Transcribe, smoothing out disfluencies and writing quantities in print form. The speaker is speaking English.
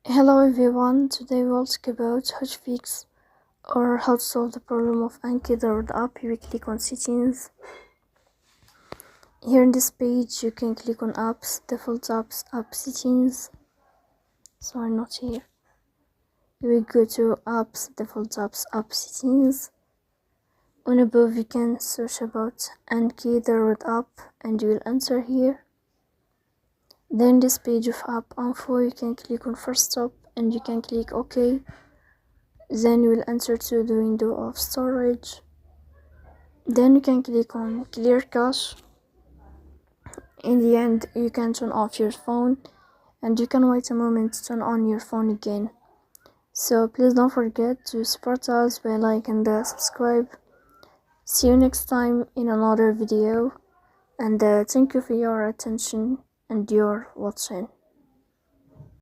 Hello everyone, today we'll talk about how to fix or how to solve the problem of AnkiDroid app. You click on settings. Here in this page you can click on apps, default apps, app settings. Sorry, not here. You will go to apps, default apps, app settings. On above you can search about AnkiDroid app and you will enter here. Then this page of app info, you can click on first stop and you can click OK. Then you will enter to the window of storage. Then you can click on clear cache. In the end you can turn off your phone and you can wait a moment to turn on your phone again. So please don't forget to support us by like and subscribe. See you next time in another video, and thank you for your attention and your watching.